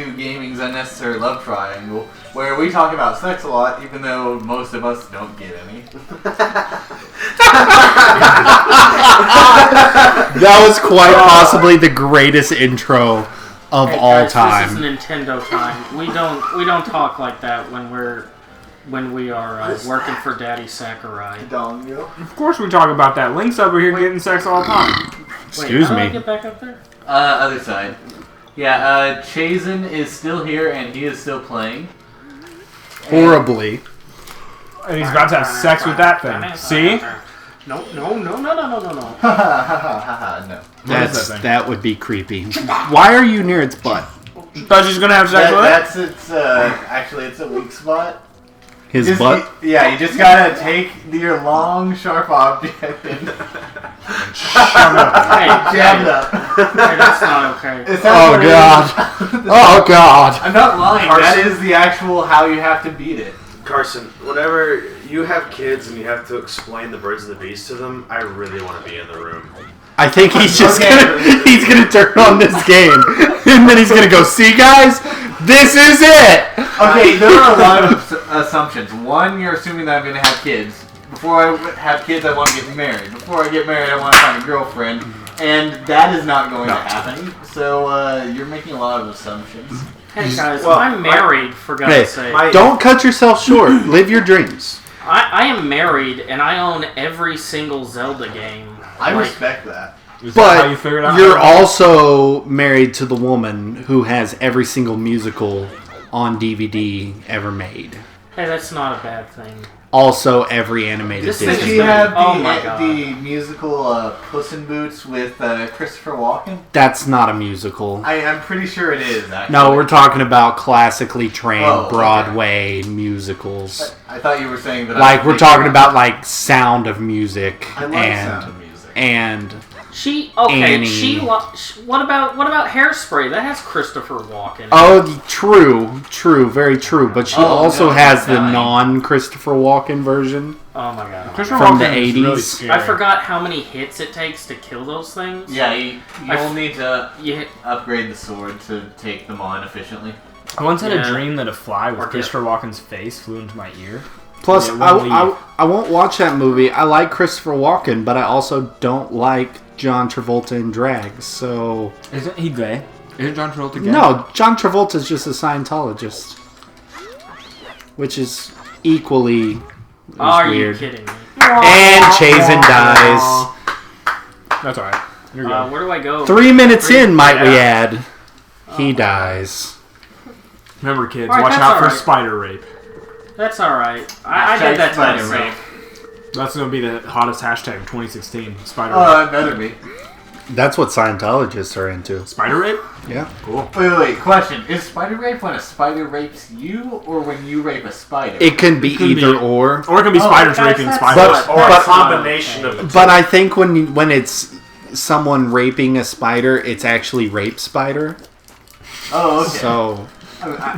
to gaming's unnecessary love triangle, where we talk about sex a lot, even though most of us don't get any. That was quite possibly the greatest intro of all time. This is Nintendo time. We don't talk like that when we are working for Daddy Sakurai. Of course we talk about that. Link's over here getting sex all the time. Excuse How do I me. get back up there? Other side. Yeah, Chazen is still here and he is still playing. Horribly. And he's about to have sex with that thing. See? No. No. That would be creepy. Why are you near its butt? Thought she's gonna have sex with it? That's its, actually it's a weak spot. His butt? Yeah, you just gotta take your long, sharp object and Shut up. jab it up. Hey, that's not okay. Oh god. Oh god. I'm not lying, that is the actual how you have to beat it. Carson, whenever you have kids and you have to explain the birds and the bees to them, I really want to be in the room. I think he's just gonna turn on this game and then he's gonna go, see guys, this is it. Okay, there are a lot of assumptions. One, you're assuming that I'm gonna have kids. Before I have kids, I want to get married. Before I get married, I want to find a girlfriend. And that is not going to happen. So, you're making a lot of assumptions. Hey guys, I'm married, for God's sake. Don't cut yourself short. Live your dreams. I am married, and I own every single Zelda game. I respect that. Is that how you But figured out you're how to- also married to the woman who has every single musical on DVD ever made. Hey, that's not a bad thing. Also, every animated This Did thing Disney. you is have Oh my God. the musical Puss in Boots with Christopher Walken? That's not a musical. I'm pretty sure it is, actually. No, we're talking about classically trained okay. Broadway musicals. I thought you were saying that. Like, we're talking about, like, Sound of Music. I love and, Sound of Music. And Annie. Annie. What about Hairspray? That has Christopher Walken. Oh, true, very true. But she also has the dying. non-Christopher Walken version Oh my god. Christopher from the Walken is really 80s. scary. I forgot how many hits it takes to kill those things. Yeah, you'll need to You upgrade the sword to take them on efficiently. I once had Yeah. a dream that a fly with Or Christopher Walken's face flew into my ear. Plus, Yeah, it won't leave. I won't watch that movie. I like Christopher Walken, but I also don't like John Travolta in drag. So Isn't he gay? Isn't John Travolta gay? no, John Travolta's just a Scientologist, which is equally Are weird. you kidding me? And Chazen dies. That's alright. You're good. Where do I go? 3 minutes in, might we Yeah. add. He dies. Remember, kids, Alright, watch that's out for alright. spider rape. That's alright. I did that to Spider myself. That's going to be the hottest hashtag of 2016. Spider Oh, rape. it better be. That's what Scientologists are into. Spider rape? Yeah. Cool. Wait. Question: is spider rape when a spider rapes you, or when you rape a spider? It can be could either be- or. Or it can be spiders guys, raping that's spiders. But- Or a But- combination of the two. But I think when it's someone raping a spider, it's actually rape spider. Oh, okay. So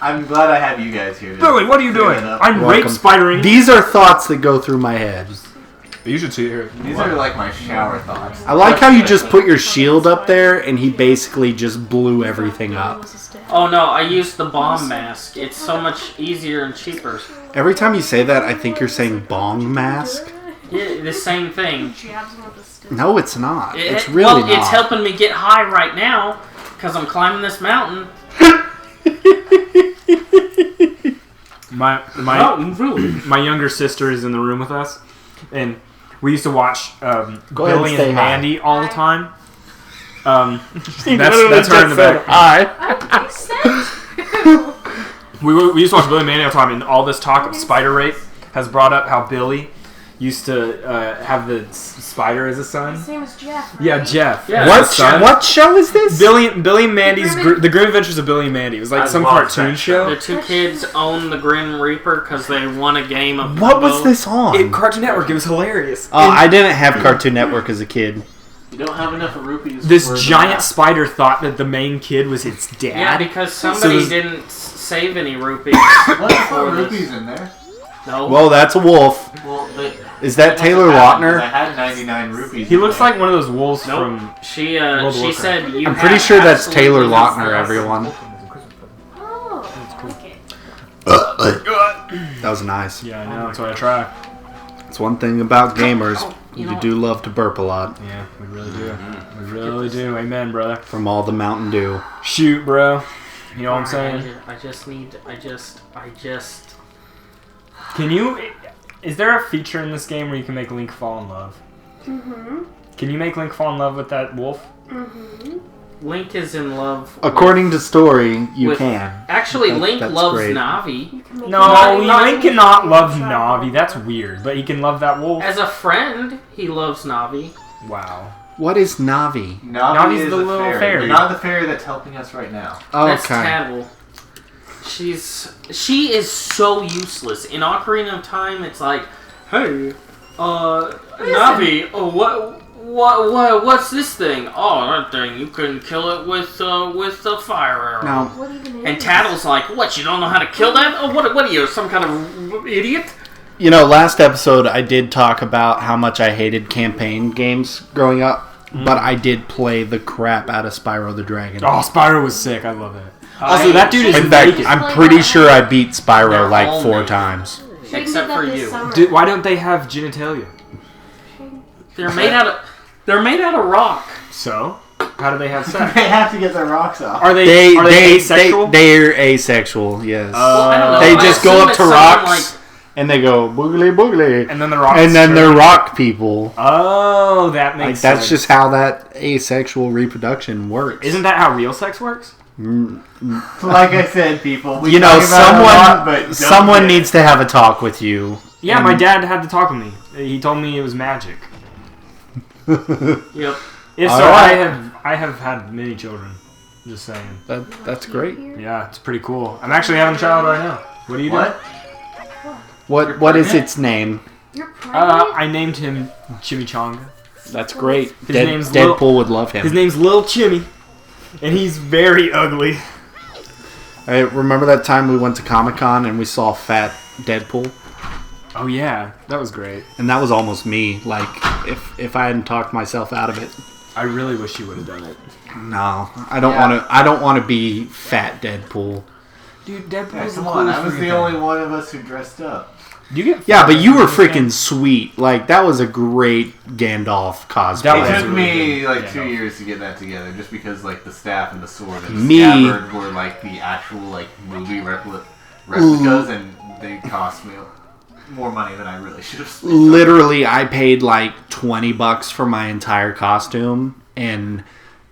I'm glad I have you guys here. to Billy, what are you clear doing? that up. I'm rape Welcome. spidering. these are thoughts that go through my head. You should see here. These are like my shower thoughts. I like how you just put your shield up there and he basically just blew everything up. Oh no, I used the bomb mask. It's so much easier and cheaper. Every time you say that, I think you're saying bong mask. Yeah, the same thing. No, it's not. It's really well, not. it's helping me get high right now because I'm climbing this mountain. My Really? my younger sister is in the room with us, and we used to watch Go ahead Billy and stay and high. Mandy all the time. He that's literally her in the just said back. hi. We used to watch Billy and Mandy all the time, and all this talk of spider rape has brought up how Billy used to have the spider as a son. His name is Jeff. Yeah, Jeff. Yeah. as a What? son. What show is this? Billy and Mandy's The Grim Adventures of Billy and Mandy. It was like I some love cartoon that show. The two kids own the Grim Reaper because they won a game of What was Limbo. this on? Cartoon Network. It was hilarious. Oh, I didn't have Cartoon Network as a kid. You don't have enough rupees. This for the giant map. spider thought that the main kid was its dad. Yeah, because somebody So- didn't save any rupees. What the for this. rupees in there? No. Well, that's a wolf. Well, Is that Taylor I Lautner? had 99 rupees. He in looks there. like one of those wolves Nope. from. She World of she Warcraft. said you I'm pretty have sure that's absolutely Taylor no Lautner, friends. everyone. That was nice. Yeah, I know. That's what I try. It's one thing about gamers. you You know- do love to burp a lot. Yeah, we really do. We really do. Amen, brother. From all the Mountain Dew. Shoot, bro. You know what I'm saying? I just need. I just. Can you... Is there a feature in this game where you can make Link fall in love? Mm-hmm. Can you make Link fall in love with that wolf? Mm-hmm. Link is in love. According to story, you with- can. Actually, Link That's loves great. Navi. You can make No, Not- Link cannot love Navi. That's weird. But he can love that wolf. As a friend, he loves Navi. Wow. What is Navi? Navi Navi's is the a little fairy. Not the fairy that's helping us right now. That's Okay. Tattle. She is so useless. In Ocarina of Time, it's like, hey, Navi, what's this thing? Oh, that thing, you can kill it with a fire arrow. Now, What even And is Tattle's like, what, you don't know how to kill that? Oh, what are you, some kind of idiot? you know, last episode I did talk about how much I hated campaign games growing up, but I did play the crap out of Spyro the Dragon. Oh, Spyro was sick. I love it. Also, that dude is In fact, naked. I'm pretty sure I beat They're Spyro like all 4 naked. times. Shouldn't Except do that for this you. summer. Dude, why don't they have genitalia? They're made out of rock. So, how do they have sex? They have to get their rocks off. Are they asexual? They're asexual, yes. Well, I don't know. They I just go assume up it's to something rocks and they go boogly boogly. and then the rocks. And then turn- they're rock people. Oh, that Like makes that's sense. just how that asexual reproduction works. Isn't that how real sex works? Like I said, people, we You know, talk about it a lot, but don't someone get it. needs to have a talk with you. Yeah, And- my dad had to talk with me. He told me it was magic. Yep. If All so, right. I have had many children. Just saying. That's great. Yeah, it's pretty cool. I'm actually having a child right now. What do you do? What? What is its name? You're pregnant? I named him Chimichanga. That's great. His name's Deadpool would love him. His name's Lil Chimmy, and he's very ugly. I remember that time we went to Comic-Con and we saw fat Deadpool, Oh yeah, that was great. and that was almost me. Like if I hadn't talked myself out of it. I really wish you would have done it. No, I don't Yeah. want to. I don't want to be fat Deadpool. Dude, Deadpool's Yeah, the come on, coolest I was freaking the thing. only one of us who dressed up. Do you get? Yeah, but you were in this game? freaking sweet. Like that was a great Gandalf cosplay. That It was took really me good. like Yeah, 2 no. years to get that together, just because like the staff and the sword and the Me- scabbard were like the actual like movie replicas, and they cost me more money than I really should have spent. Literally, I paid like $20 for my entire costume, and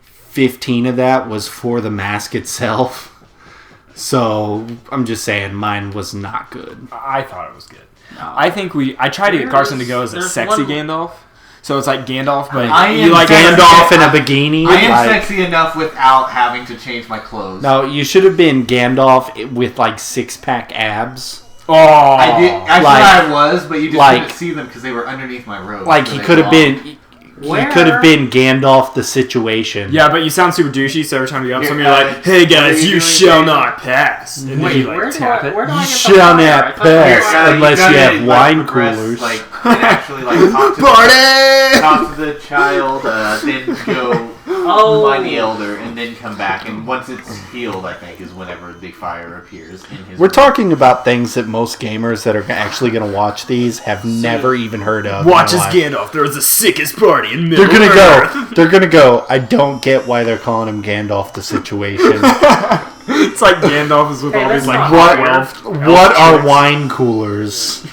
15 of that was for the mask itself. So I'm just saying, mine was not good. I thought it was good. I think I tried to get Carson to go as a There's sexy one- Gandalf. So it's like Gandalf, but I am you like Gandalf in a bikini. I am like- sexy enough without having to change my clothes. No, you should have been Gandalf with like 6-pack abs. Oh, I did. Actually, like- I was, but you just like- couldn't see them because they were underneath my robe. Like so he they could have belonged. been. Where? He could have been Gandalf the situation. Yeah, but you sound super douchey, so every time you go up Here, something, you're like, guys, "Hey what are guys, you you doing, shall Jason? not pass." And then Wait, you like where do tap I it. where do I You get the shall fire? not I thought pass. you Unless gotta, you have like, wine progress, coolers. Like, and actually, like, talk to the child, then go Oh. find the elder, and then come back. And once it's healed, I think, is whenever the fire appears in his We're room. talking about things that most gamers that are actually going to watch these have never even heard of. Watch in as their life. Gandalf throws the sickest party in They're Middle gonna Earth. go. They're gonna go. I don't get why they're calling him Gandalf the situation. It's like Gandalf is with Hey, all that's these like not what? fair. What are wine coolers?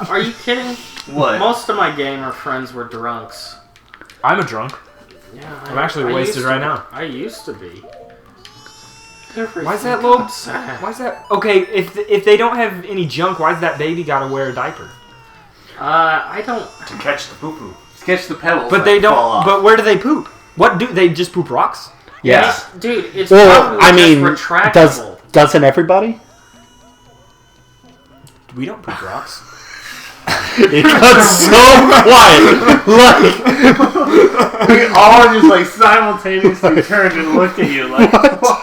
Are you kidding? What? Most of my gamer friends were drunks. I'm a drunk. Yeah, I'm actually wasted used right to- now. I used to be. Why's that little? Why's that? Okay, if they don't have any junk, why's that baby got to wear a diaper? I don't. To catch the poo poo. Sketch the pebbles. But that they don't. fall off. But where do they poop? What do they just poop rocks? Yeah. Dude, it's Well, probably I mean, just retractable. doesn't everybody? We don't poop rocks. It got so quiet. Like, we all just like simultaneously turned and looked at you like, what?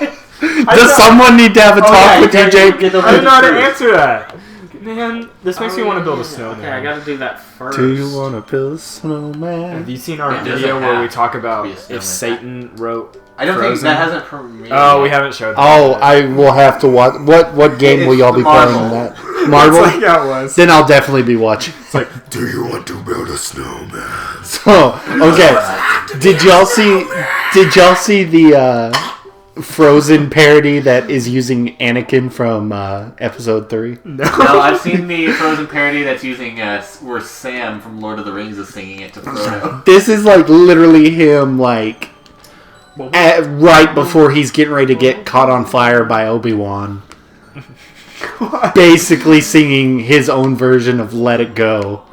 does someone need to have a talk yeah, with you you, gotta Jake? get the I didn't know how to first. answer that. Man, this makes me want to build a snowman. Okay, I gotta do that first. Do you want to build a snowman? Have you seen our It doesn't video where we have talk to about be a if snowman. Satan wrote I don't think Frozen? that hasn't premiered. Oh, we haven't showed that. Oh, yet. I will have to watch. What game will y'all be playing in that? Marvel? That's like how it was. Then I'll definitely be watching. It's like, Do you want to build a snowman? So, okay. Did y'all see the Frozen parody that is using Anakin from Episode 3? No, I've seen the Frozen parody that's using where Sam from Lord of the Rings is singing it to Frodo. This is like literally him like right before he's getting ready to get caught on fire by Obi-Wan. Basically singing his own version of Let It Go.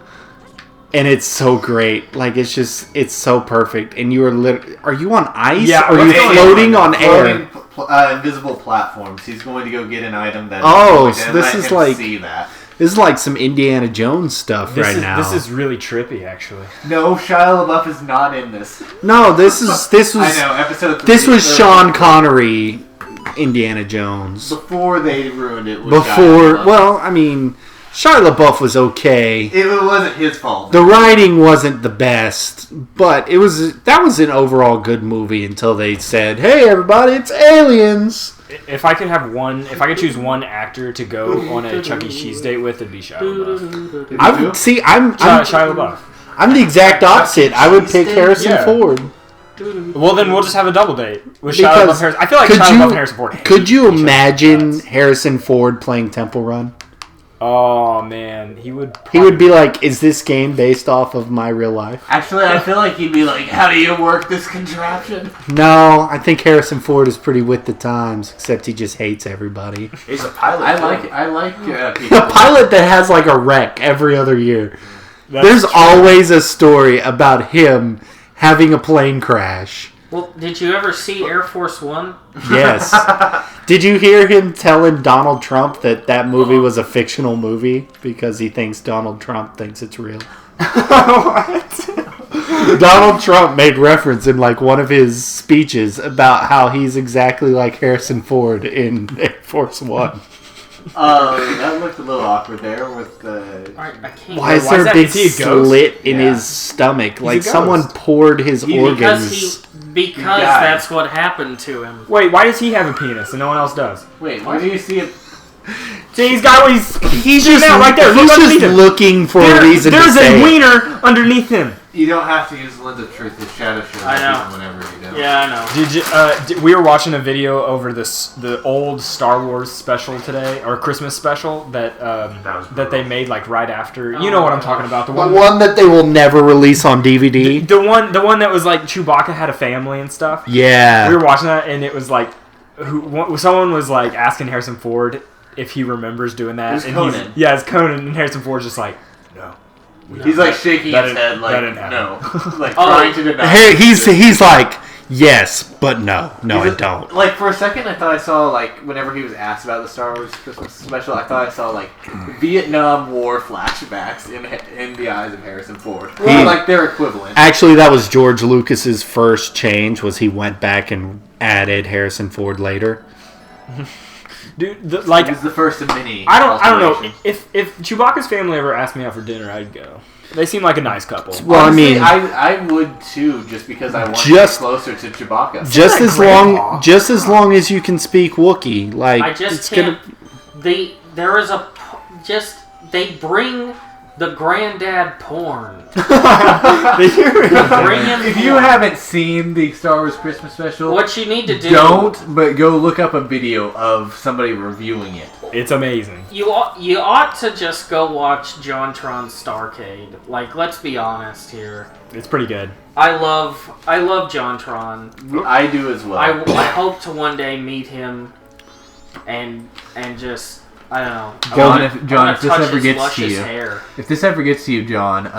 And it's so great. Like, it's so perfect. And you are you on ice? Yeah, Or are you okay. floating on air? Invisible platforms. He's going to go get an item that. Oh, is so going to this let is him like- see that. This is like some Indiana Jones stuff now. This is really trippy, actually. No, Shia LaBeouf is not in this. No, this was I know, episode 3. this was Sean Connery, Indiana Jones. Before they ruined it. With Before, Shia LaBeouf. well, I mean, Shia LaBeouf was okay. It wasn't his fault. The writing wasn't the best, but that was an overall good movie until they said, "Hey, everybody, it's aliens." If I could choose one actor to go on a Chuck E. Cheese date with, it'd be Shia LaBeouf. I would see. I'm Shia LaBeouf. I'm the exact opposite. I would pick Harrison Yeah. Ford. Well, then we'll just have a double date with Shia Because LaBeouf. Harrison. I feel like could Shia you- LaBeouf and Harrison Ford. Could you hate each other. imagine Nuts. Harrison Ford playing Temple Run? Oh man, he would. He would be like, "Is this game based off of my real life?" Actually, I feel like he'd be like, "How do you work this contraption?" No, I think Harrison Ford is pretty with the times, except he just hates everybody. He's a pilot. I like people. A pilot that has like a wreck every other year. That's There's true. always a story about him having a plane crash. Well, did you ever see Air Force One? Yes. Did you hear him telling Donald Trump that movie was a fictional movie because he thinks Donald Trump thinks it's real? Donald Trump made reference in like one of his speeches about how he's exactly like Harrison Ford in Air Force One. That looked a little awkward there with the. I can't. Why is Why there is a that? big Is he a ghost? slit in Yeah. his stomach? Like a ghost. someone poured his organs. Because died. that's what happened to him. Wait, why does he have a penis and no one else does? Wait, where do you see it? See, he's got he's He's shooting just out right there. Look He's underneath just him. looking for a reason to There's say a it. wiener underneath him. You don't have to use Lens of Truth. His shadow shows I know. even whenever you do. Yeah, I know. Did you, we were watching a video over the old Star Wars special today, or Christmas special that they made like right after. You know what I'm talking about? The The one, one that they will never release on DVD. the one that was like Chewbacca had a family and stuff. Yeah. We were watching that, and it was like, someone was like asking Harrison Ford if he remembers doing that. It was and Conan. It's Conan, and Harrison Ford's just like, no. He's like shaking That his didn't- head like, that didn't no. Like Oh. trying to deny. Hey, he's like, yes, but no, I don't. Like, for a second, I thought I saw, like, whenever he was asked about the Star Wars Christmas special, I thought I saw, like, Vietnam War flashbacks in the eyes of Harrison Ford. Like, their equivalent. Actually, that was George Lucas's first change. Was he went back and added Harrison Ford later. Dude, He was the first of many. I don't know. alterations. If Chewbacca's family ever asked me out for dinner, I'd go. They seem like a nice couple. Well, Honestly, I mean, I would too, just because I want Just- to get closer to Chewbacca. just like as Grandpa. long, just as long as you can speak Wookiee, like I just it's can't. gonna. There is a they bring the granddad porn. Bring him. If you haven't seen the Star Wars Christmas special, What you need to do. don't, but go look up a video of somebody reviewing it. It's amazing. You ought to just go watch JonTron's Starcade. Like, let's be honest here. It's pretty good. I love JonTron. I do as well. I hope to one day meet him, and just I don't know. John, I if wanna this touch ever his gets to luscious you, hair. if this ever gets to you, John,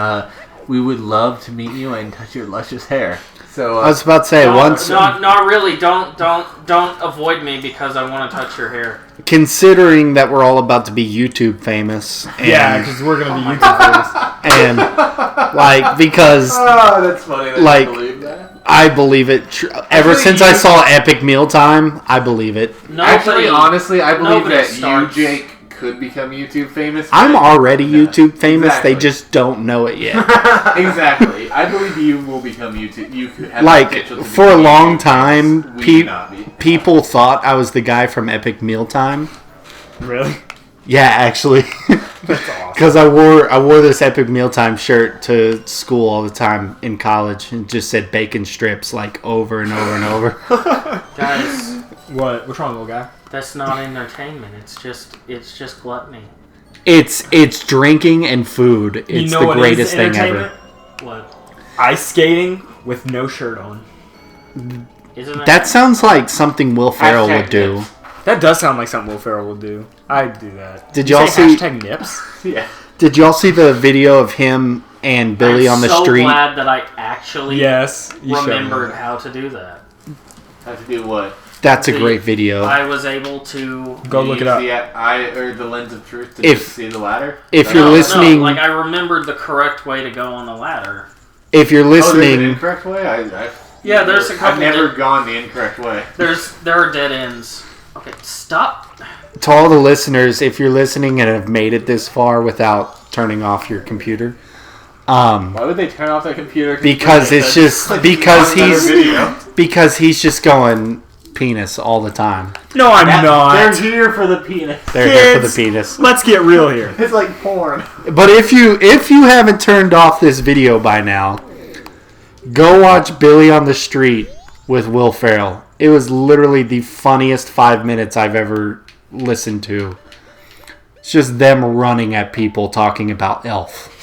we would love to meet you and touch your luscious hair. So I was about to say once, Not really. Don't avoid me because I want to touch your hair. considering that we're all about to be YouTube famous, and, Yeah, because we're gonna be YouTube famous. and like because oh, that's funny. That Like- you believe that. I believe it. Ever Actually, since I you- saw Epic Mealtime, I believe it. Nobody, Actually, honestly, I believe nobody that starts- you, Jake, could become YouTube famous. I'm already No. YouTube famous. Exactly. They just don't know it yet. Exactly. I believe you will become YouTube. You could have Like, potential to for a become long YouTube time, famous. We do not be. people thought I was the guy from Epic Mealtime. Really? Yeah, actually. That's awesome. Because I wore this Epic Mealtime shirt to school all the time in college and just said bacon strips like over and over and over. Guys, What? What's wrong, little guy? that's not entertainment. It's just gluttony. It's drinking and food. It's the what greatest is thing entertainment? ever. What? Ice skating with no shirt on. Isn't That sounds like something Will Ferrell Hashtag would do. nips. That does sound like something Will Ferrell would do. I'd do that. Did You y'all say see- hashtag nips? Yeah. Did y'all see the video of him and Billy I'm on the so street? glad that I actually Yes. You showed me remembered that. how to do that. Have to do what? That's a great video. I was able to. Go look Use it up. The eye or the lens of truth to If- just see the ladder. if you're No, listening- like I remembered the correct way to go on the ladder. If you're Oh, there's an listening, incorrect way. Yeah, there's a couple I've never di- gone the incorrect way. There are dead ends. Okay, stop. to all the listeners, if you're listening and have made it this far without turning off your computer, Why would they turn off their computer? because it's just because he's Video. because he's just going penis all the time. No, I'm They're not. here for the penis. They're here for Kids. the penis. Let's get real here. It's like porn. But if you haven't turned off this video by now, go watch Billy on the Street with Will Ferrell. It was literally the funniest 5 minutes I've ever listened to. It's just them running at people talking about Elf.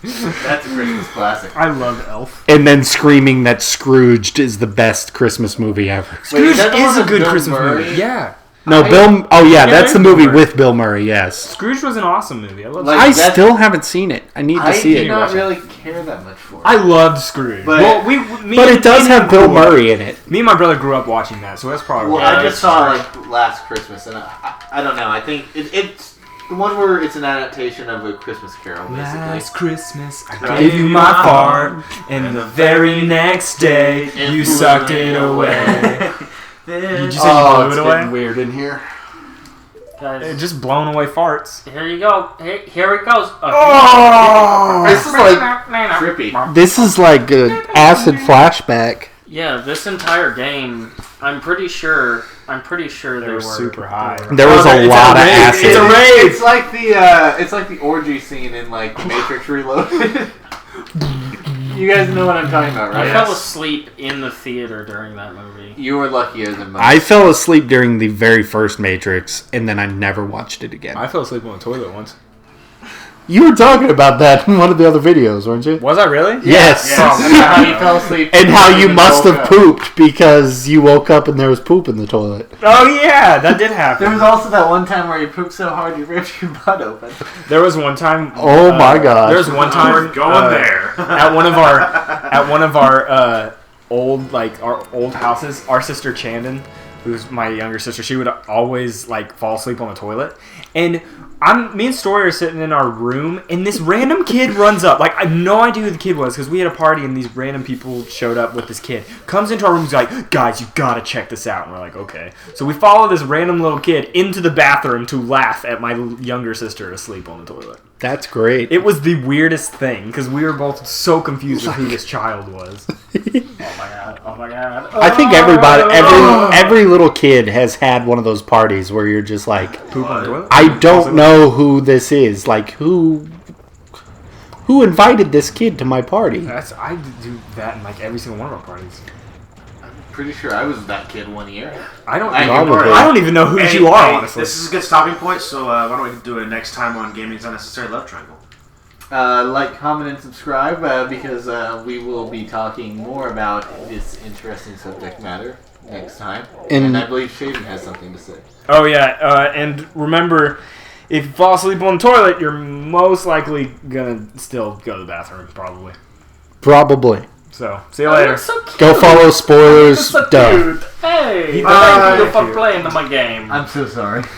That's a Christmas classic. I love Elf. And then screaming that Scrooged is the best Christmas movie ever. Scrooge that the is one a with good Bill Christmas Murray? movie. Yeah. No, Bill... Oh, yeah, that's the there's movie Bill Murray. with Bill Murray, yes. Scrooge was an awesome movie. I love Like, I that's- still haven't seen it. I need to I see did it. not really care that much for it. I loved Scrooge. But- well, But it does have Bill Murray in it. Me and my brother grew up watching that, so that's probably Well, why. I just saw it like last Christmas, and I don't know. I think it's the one where it's an adaptation of A Christmas Carol, basically. Last Christmas, I Right. gave you my heart, and the very next day, you sucked it away. Did you say you blew it away? weird in here. Guys, Just blown away farts. here you go. Here it goes. This is like Trippy. this is like an acid flashback. Yeah, this entire game, I'm pretty sure they were super high. There was a lot of acid. It's a rave. It's like the orgy scene in like The Matrix Reloaded. You guys know what I'm talking about, I right? fell asleep in the theater during that movie. You were luckier than most. I fell asleep during the very first Matrix, and then I never watched it again. I fell asleep on the toilet once. You were talking about that in one of the other videos, weren't you? Was I really? Yes. How you fell asleep. And how you then must woke have up. pooped because you woke up and there was poop in the toilet. Oh yeah, that did happen. There was also that one time where you pooped so hard you ripped your butt open. There was one time. Oh my gosh. There was one time We're going there. at one of our old houses. Our sister Chandon, who's my younger sister, she would always like fall asleep on the toilet, and me and Story are sitting in our room, and this random kid runs up. Like, I have no idea who the kid was, because we had a party, and these random people showed up with this kid. Comes into our room, he's like, guys, you gotta check this out. And we're like, okay. So we follow this random little kid into the bathroom to laugh at my younger sister asleep on the toilet. That's great. It was the weirdest thing, because we were both so confused with who this child was. Oh my god. I think every little kid has had one of those parties where you're just like, Poop on the toilet? I don't know who this is. Like, who invited this kid to my party? I do that in like every single one of our parties. Pretty sure I was that kid one year. I don't even know who Hey, you are, hey, honestly. This is a good stopping point, so why don't we do it next time on Gaming's Unnecessary Love Triangle? Like, comment, and subscribe because we will be talking more about this interesting subject matter next time. And I believe Shaden has something to say. Oh yeah, and remember, if you fall asleep on the toilet, you're most likely gonna still go to the bathroom, probably. Probably. So, see you later. So cute. Go follow spoilers. So Duh. cute. Hey, He thank you does. for playing my game. I'm so sorry.